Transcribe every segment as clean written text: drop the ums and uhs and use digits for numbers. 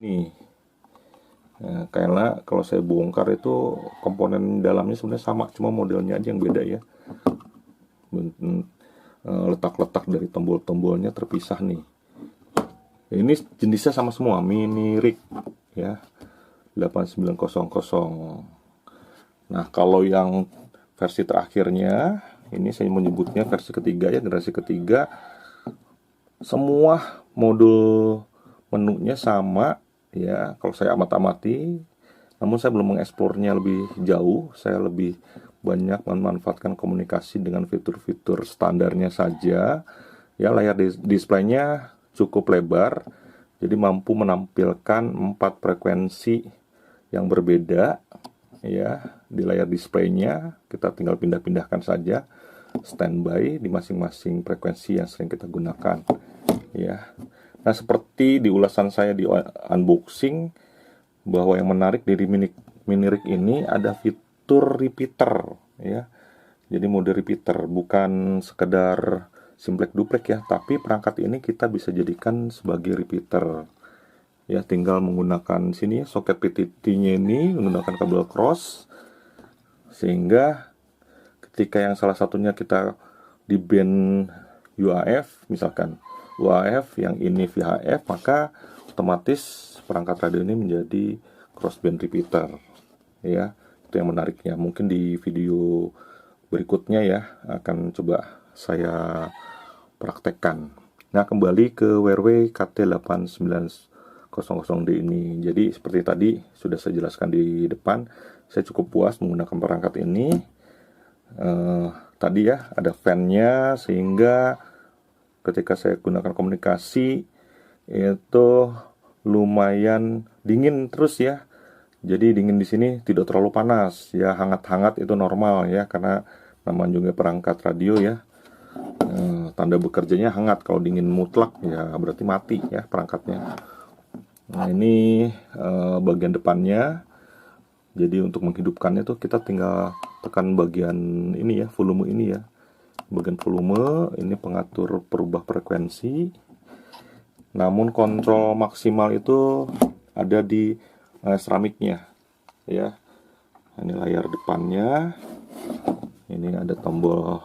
Nih, karena kalau saya bongkar itu komponen dalamnya sebenarnya sama, cuma modelnya aja yang beda ya. Letak-letak dari tombol-tombolnya terpisah nih. Ini jenisnya sama semua, mini rig ya, 8900. Nah, kalau yang versi terakhirnya, ini saya menyebutnya versi ketiga ya, generasi ketiga, semua modul menunya sama ya. Kalau saya amati, namun saya belum mengeksplornya lebih jauh. Saya lebih banyak memanfaatkan komunikasi dengan fitur-fitur standarnya saja ya. Layar displaynya cukup lebar, jadi mampu menampilkan 4 frekuensi yang berbeda ya di layar displaynya. Kita tinggal pindah-pindahkan saja standby di masing-masing frekuensi yang sering kita gunakan ya. Nah, seperti di ulasan saya di unboxing, bahwa yang menarik dari mini rig ini ada fitur repeater ya. Jadi mode repeater bukan sekedar simplek duplek ya, tapi perangkat ini kita bisa jadikan sebagai repeater ya. Tinggal menggunakan sini soket PTT-nya ini menggunakan kabel cross, sehingga ketika yang salah satunya kita di band UHF, misalkan UHF yang ini VHF, maka otomatis perangkat radio ini menjadi crossband repeater ya. Itu yang menariknya. Mungkin di video berikutnya ya akan coba saya praktekkan. Nah, kembali ke WRW KT8900D ini. Jadi seperti tadi sudah saya jelaskan di depan, saya cukup puas menggunakan perangkat ini. Tadi ya ada fan-nya, sehingga ketika saya gunakan komunikasi itu lumayan dingin terus ya. Jadi dingin di sini tidak terlalu panas ya, hangat-hangat itu normal ya, karena namanya juga perangkat radio ya. Tanda bekerjanya hangat. Kalau dingin mutlak ya berarti mati ya perangkatnya. Nah, ini bagian depannya. Jadi untuk menghidupkannya tuh kita tinggal tekan bagian ini ya, volume ini ya. Bagian volume ini pengatur perubah frekuensi. Namun kontrol maksimal itu ada di seramiknya ya. Ini layar depannya. Ini ada tombol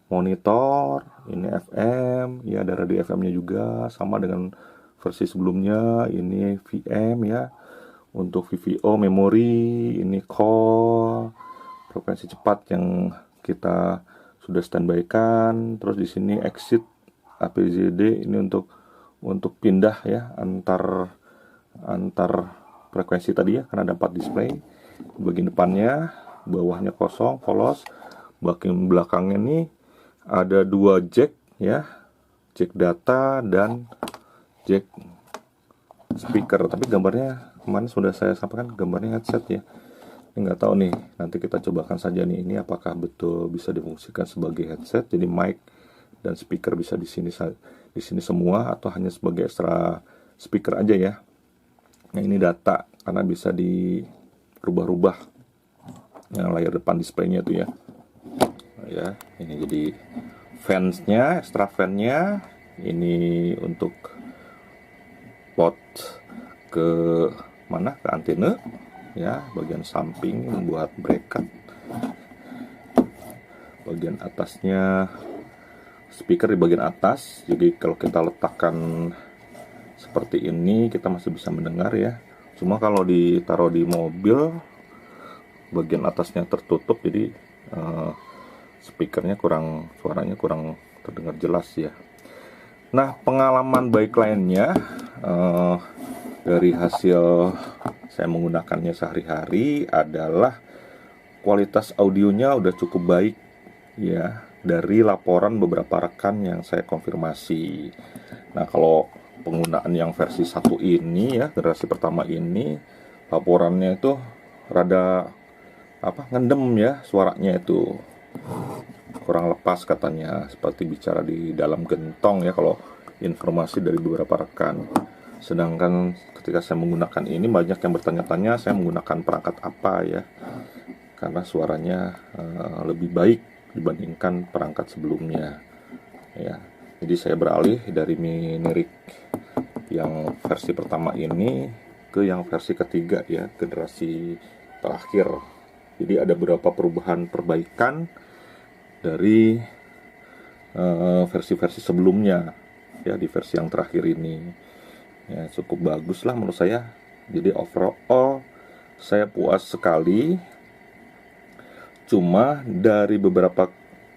monitor, ini FM ya, ada radio FM-nya juga sama dengan versi sebelumnya. Ini VM ya. Untuk VVO memori, ini call, frekuensi cepat yang kita sudah standby-kan. Terus di sini exit APZD, ini untuk pindah ya antar frekuensi tadi ya, karena ada 4 display. Bagian depannya, bawahnya kosong, polos. Bagian belakangnya nih ada 2 jack ya, jack data dan jack speaker. Tapi gambarnya kemarin sudah saya sampaikan, gambarnya headset ya. Ini nggak tahu nih, nanti kita cobakan saja nih, ini apakah betul bisa difungsikan sebagai headset. Jadi mic dan speaker bisa di sini semua, atau hanya sebagai extra speaker aja ya. Nah, ini data karena bisa dirubah-rubah yang layar depan displaynya tuh ya. Ya, ini jadi fansnya, extra fan-nya. Ini untuk pot ke mana, ke antena ya. Bagian samping membuat bracket, bagian atasnya speaker di bagian atas. Jadi kalau kita letakkan seperti ini kita masih bisa mendengar ya. Cuma kalau ditaruh di mobil bagian atasnya tertutup, jadi speakernya suaranya kurang terdengar jelas ya. Nah, pengalaman baik lainnya dari hasil saya menggunakannya sehari-hari adalah kualitas audionya udah cukup baik ya, dari laporan beberapa rekan yang saya konfirmasi. Nah, kalau penggunaan yang versi 1 ini ya, generasi pertama ini, laporannya itu rada ngendem ya, suaranya itu kurang lepas katanya, seperti bicara di dalam gentong ya kalau informasi dari beberapa rekan. Sedangkan ketika saya menggunakan ini, banyak yang bertanya-tanya saya menggunakan perangkat apa ya, karena suaranya lebih baik dibandingkan perangkat sebelumnya ya. Jadi saya beralih dari mini rig yang versi pertama ini ke yang versi ketiga ya, generasi terakhir. Jadi ada beberapa perubahan perbaikan dari versi-versi sebelumnya ya, di versi yang terakhir ini ya, cukup bagus lah menurut saya. Jadi overall saya puas sekali. Cuma dari beberapa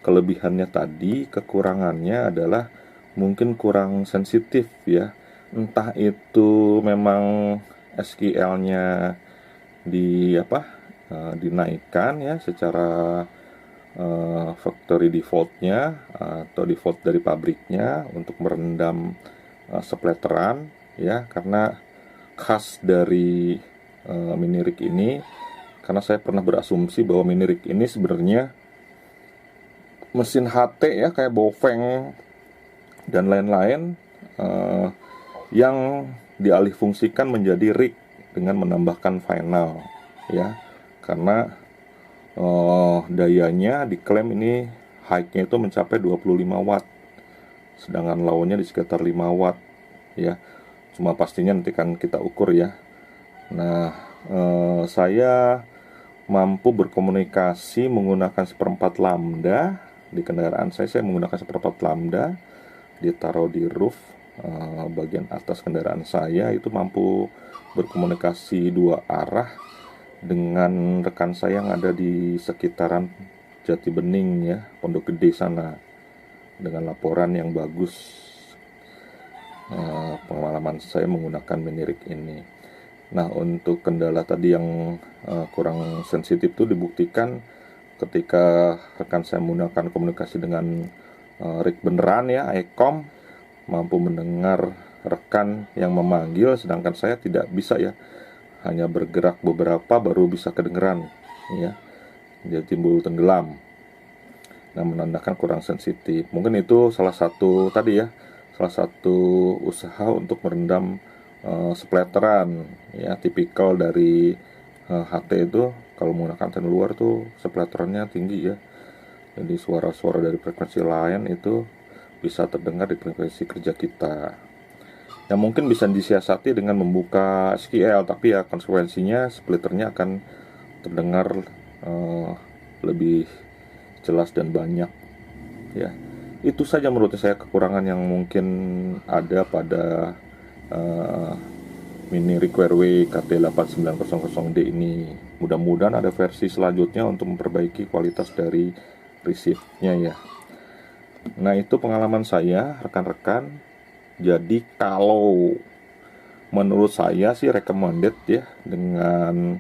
kelebihannya tadi, kekurangannya adalah mungkin kurang sensitif ya. Entah itu memang SQL-nya dinaikkan ya secara factory default-nya atau default dari pabriknya untuk merendam splatteran ya, karena khas dari Minirig ini, karena saya pernah berasumsi bahwa Minirig ini sebenarnya mesin HT ya, kayak Bofeng dan lain-lain yang dialihfungsikan menjadi rig dengan menambahkan final ya, karena dayanya diklaim ini high-nya itu mencapai 25 watt, sedangkan low-nya di sekitar 5 watt ya. Cuma pastinya nanti kan kita ukur ya. Nah, saya mampu berkomunikasi menggunakan seperempat lambda di kendaraan saya menggunakan seperempat lambda, ditaruh di roof bagian atas kendaraan saya, itu mampu berkomunikasi dua arah dengan rekan saya yang ada di sekitaran Jati Bening ya, Pondok Gede sana, dengan laporan yang bagus pengalaman saya menggunakan Minirig ini. Nah, untuk kendala tadi yang kurang sensitif itu dibuktikan ketika rekan saya menggunakan komunikasi dengan rig beneran ya, ICOM, mampu mendengar rekan yang memanggil, sedangkan saya tidak bisa ya, hanya bergerak beberapa baru bisa kedengeran ya, jadi timbul tenggelam. Nah, menandakan kurang sensitif. Mungkin itu salah satu tadi ya, salah satu usaha untuk merendam splatteran ya, tipikal dari HT itu kalau menggunakan anten luar tuh splatterannya tinggi ya, jadi suara-suara dari frekuensi lain itu bisa terdengar di frekuensi kerja kita. Ya, mungkin bisa disiasati dengan membuka SQL, tapi ya konsekuensinya splitternya akan terdengar lebih jelas dan banyak ya. Itu saja menurut saya kekurangan yang mungkin ada pada Minirig WRW KT8900D ini. Mudah-mudahan ada versi selanjutnya untuk memperbaiki kualitas dari receive-nya ya. Nah, itu pengalaman saya rekan-rekan. Jadi kalau menurut saya sih recommended ya dengan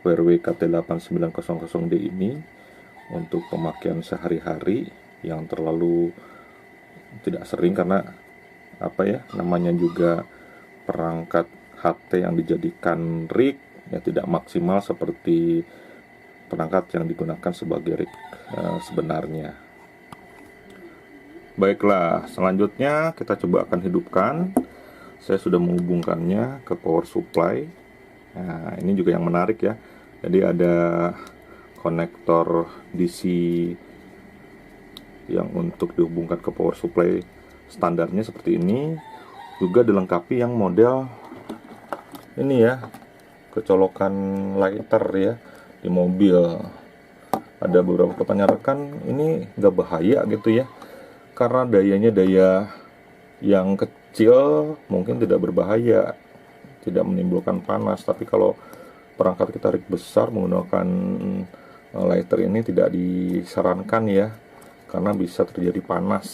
WRW KT8900D ini untuk pemakaian sehari-hari yang terlalu tidak sering, karena apa ya namanya juga perangkat HT yang dijadikan rig ya, tidak maksimal seperti perangkat yang digunakan sebagai rig sebenarnya. Baiklah, selanjutnya kita coba akan hidupkan. Saya sudah menghubungkannya ke power supply. Nah, ini juga yang menarik ya. Jadi ada konektor DC yang untuk dihubungkan ke power supply standarnya seperti ini. Juga dilengkapi yang model ini ya, kecolokan lighter ya di mobil. Ada beberapa pertanyaan rekan, ini nggak bahaya gitu ya, karena dayanya daya yang kecil mungkin tidak berbahaya, tidak menimbulkan panas. Tapi kalau perangkat kita rig besar menggunakan lighter ini tidak disarankan ya, karena bisa terjadi panas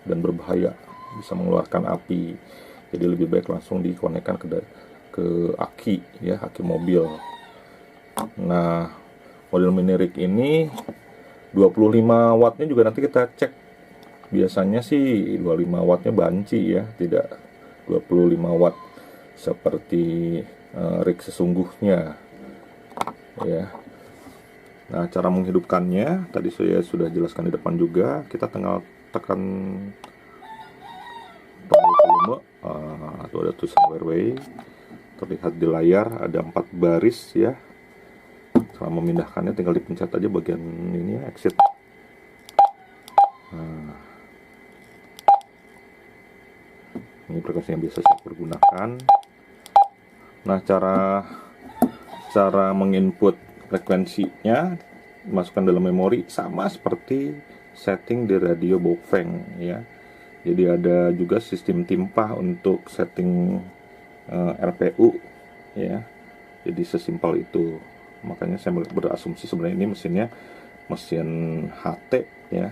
dan berbahaya, bisa mengeluarkan api. Jadi lebih baik langsung dikonekkan ke aki ya, aki mobil. Nah, model Minirig ini 25 wattnya juga nanti kita cek. Biasanya sih 25 wattnya banci ya, tidak 25 watt seperti rig sesungguhnya ya. Nah, cara menghidupkannya tadi saya sudah jelaskan di depan juga. Kita tinggal tekan tombol volume atau ada tulisan WRW, terlihat di layar ada 4 baris ya. Setelah memindahkannya tinggal dipencet aja bagian ini ya, exit. Nah, frekuensi yang biasa saya pergunakan. Nah, cara menginput frekuensinya masukkan dalam memori sama seperti setting di radio Baofeng ya. Jadi ada juga sistem timpah untuk setting RPU ya. Jadi sesimpel itu. Makanya saya berasumsi sebenarnya ini mesin HT ya.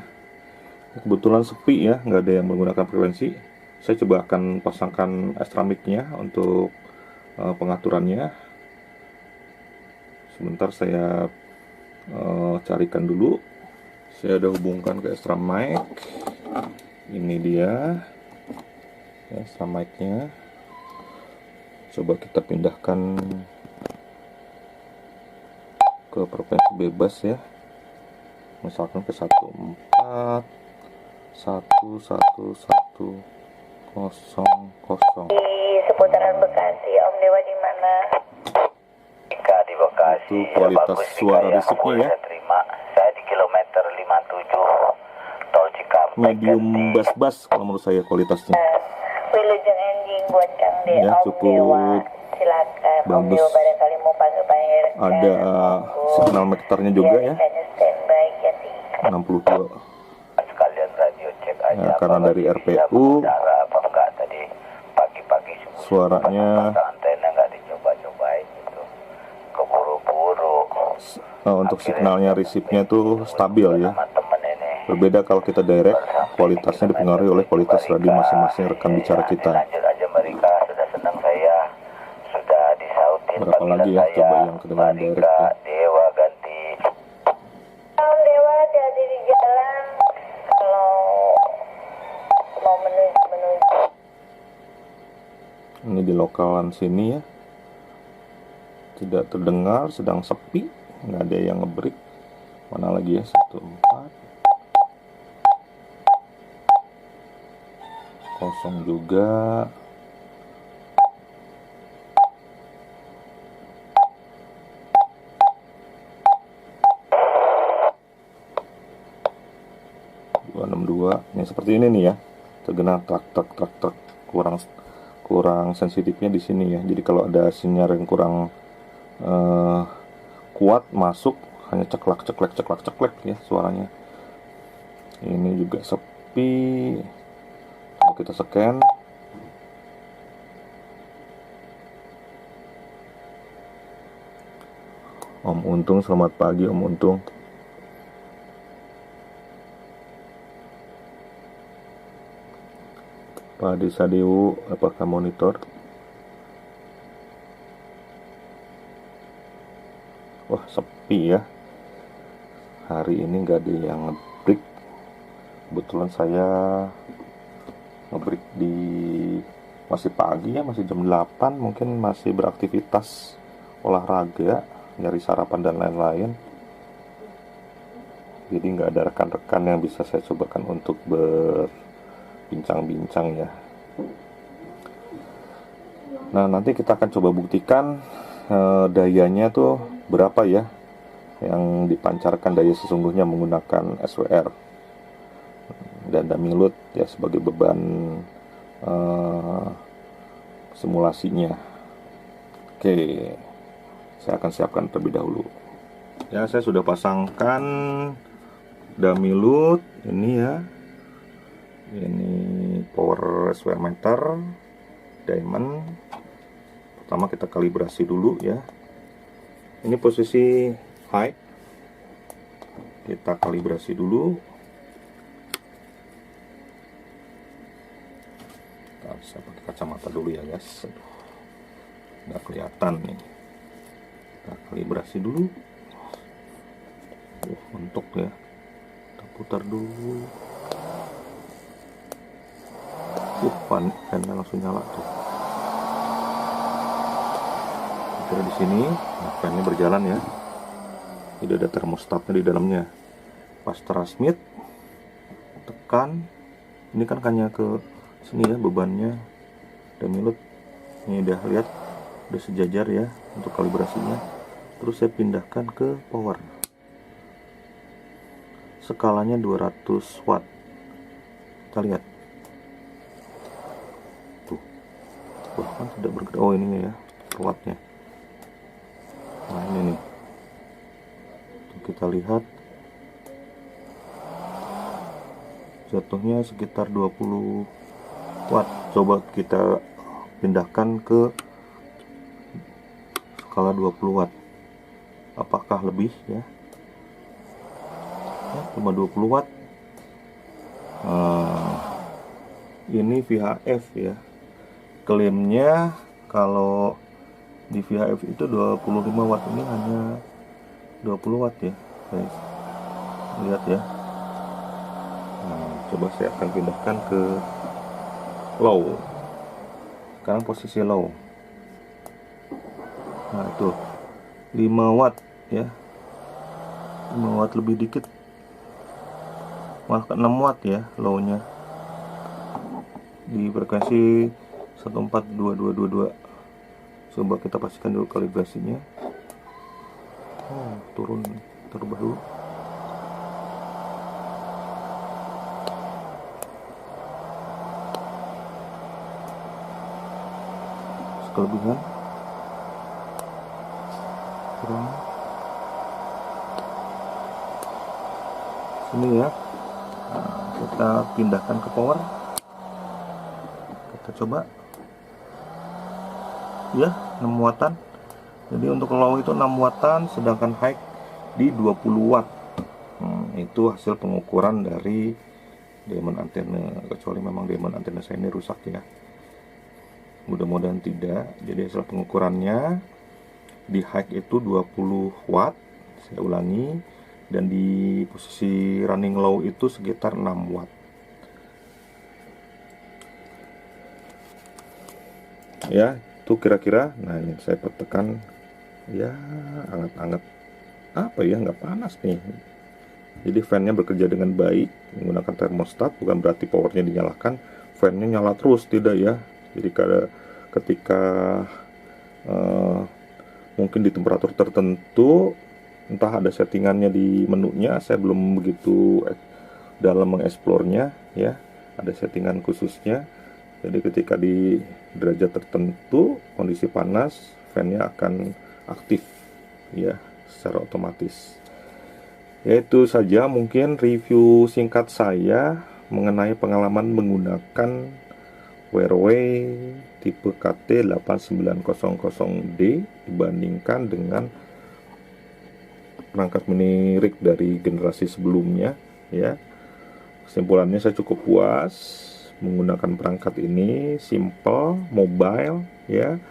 Kebetulan sepi ya, nggak ada yang menggunakan frekuensi. Saya coba akan pasangkan extra mic-nya untuk pengaturannya. Sebentar saya carikan dulu. Saya udah hubungkan ke extra mic. Ini dia ya, extra mic-nya. Coba kita pindahkan ke frekuensi bebas ya. Misalkan ke 14111000. Di seputaran Bekasi, Om Dewa di mana? Jika di Bekasi, itu kualitas suara resipnya ya. Saya terima. Saya di kilometer 57 tol Cikampek. Medium bass kalau menurut saya kualitasnya. Wilujeng Enjing buat Kang De, Ya, Om cukup Dewa. Silakan Om bagus. Dewa barangkali mau panggil-panggil. Ada signal meternya juga ya. Standby jadi. 62. Sekalian radio cek aja. Nah, karena dari RPU apa enggak tadi pagi-pagi suaranya antena enggak dicoba-cobain gitu. Keburu-buru. untuk signalnya resipnya itu stabil ya. Teman-teman ini. Berbeda kalau kita direct, kualitasnya dipengaruhi oleh kualitas radio masing-masing rekan bicara kita. Lanjut aja mereka, sudah senang saya. Sudah disautin Berapa lagi ya? saya. Coba yang kedengaran direct ya. Dewa ganti. Om Dewa hati-hati di jalan. Kalau mau menuju. Ini di lokalan sini ya. Tidak terdengar, sedang sepi, nggak ada yang ngebreak. Mana lagi ya? 14 kosong juga. Ini seperti ini nih ya, tergenang trak kurang sensitifnya di sini ya. Jadi kalau ada sinyal yang kurang kuat masuk, hanya ceklek ya suaranya. Ini juga sepi. Coba kita scan. Om Untung, selamat pagi Om Untung. Pak Desa Dewu, apakah monitor? Wah, sepi ya. Hari ini nggak ada yang nge-break. Kebetulan saya nge-break di masih pagi ya, masih jam 8, mungkin masih beraktivitas olahraga, nyari sarapan dan lain-lain. Jadi nggak ada rekan-rekan yang bisa saya cobakan untuk bincang-bincang ya. Nah, nanti kita akan coba buktikan dayanya tuh berapa ya yang dipancarkan daya sesungguhnya menggunakan SWR dan Damilut ya sebagai beban simulasinya. Oke, saya akan siapkan terlebih dahulu. Ya, saya sudah pasangkan Damilut ini ya. Ini power SWR meter diamond. Pertama kita kalibrasi dulu ya. Ini posisi high. Kita kalibrasi dulu. Saya pakai kacamata dulu ya guys. Nggak kelihatan nih. Kita kalibrasi dulu. Untuk ya. Kita putar dulu. Fannya langsung nyala tuh. Kira di sini, nah, fannya berjalan ya. Tidak ada termostatnya di dalamnya. Pas transmit, tekan. Ini kan hanya ke sini ya bebannya. Damilut. Ini udah lihat, udah sejajar ya untuk kalibrasinya. Terus saya pindahkan ke power. Skalanya 200 watt. Kita lihat. bahkan tidak bergerak. Oh ini ya wattnya. Nah ini nih, kita lihat jatuhnya sekitar 20 watt. Coba kita pindahkan ke skala 20 watt, apakah lebih ya? Cuma 20 watt. Ini VHF ya, klaimnya kalau di VHF itu 25 watt, ini hanya 20 watt ya guys, lihat ya. Nah, coba saya akan pindahkan ke low. Sekarang posisi low. Nah itu 5 watt ya, 5 watt lebih dikit, malah 6 watt ya low nya di frekuensi 142222. Coba kita pastikan dulu kalibrasinya. Turun, terubah dulu. Kelebihan kurang sini ya. Nah, kita pindahkan ke power, kita coba ya 6 wattan. Jadi untuk low itu 6 wattan, sedangkan high di 20 watt. Itu hasil pengukuran dari diamond antena, kecuali memang diamond antena saya ini rusak ya, mudah-mudahan tidak. Jadi hasil pengukurannya di high itu 20 watt, saya ulangi, dan di posisi running low itu sekitar 6 watt ya, itu kira-kira. Nah ini saya tekan ya, anget-anget apa ya, nggak panas nih. Jadi fan-nya bekerja dengan baik menggunakan termostat, bukan berarti powernya dinyalakan fan-nya nyala terus, tidak ya. Jadi ketika mungkin di temperatur tertentu, entah ada settingannya di menunya, saya belum begitu dalam mengeksplornya ya, ada settingan khususnya. Jadi ketika di derajat tertentu kondisi panas, fan-nya akan aktif ya secara otomatis. Ya itu saja mungkin review singkat saya mengenai pengalaman menggunakan Wearway tipe KT8900D dibandingkan dengan perangkat mini rig dari generasi sebelumnya ya. Kesimpulannya saya cukup puas menggunakan perangkat ini, simple, mobile ya,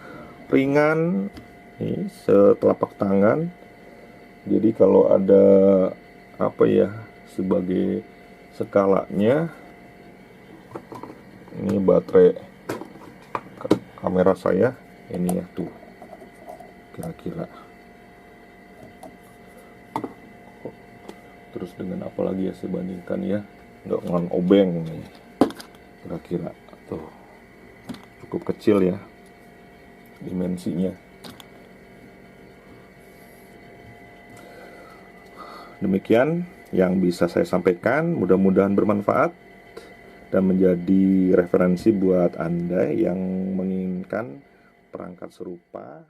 ringan, ini setelapak tangan. Jadi kalau ada apa ya sebagai skalanya, ini baterai kamera saya ini ya tuh, kira-kira. Terus dengan apa lagi ya saya bandingkan ya, nggak dengan obeng nih, kira-kira tuh cukup kecil ya dimensinya. Demikian yang bisa saya sampaikan, mudah-mudahan bermanfaat dan menjadi referensi buat Anda yang menginginkan perangkat serupa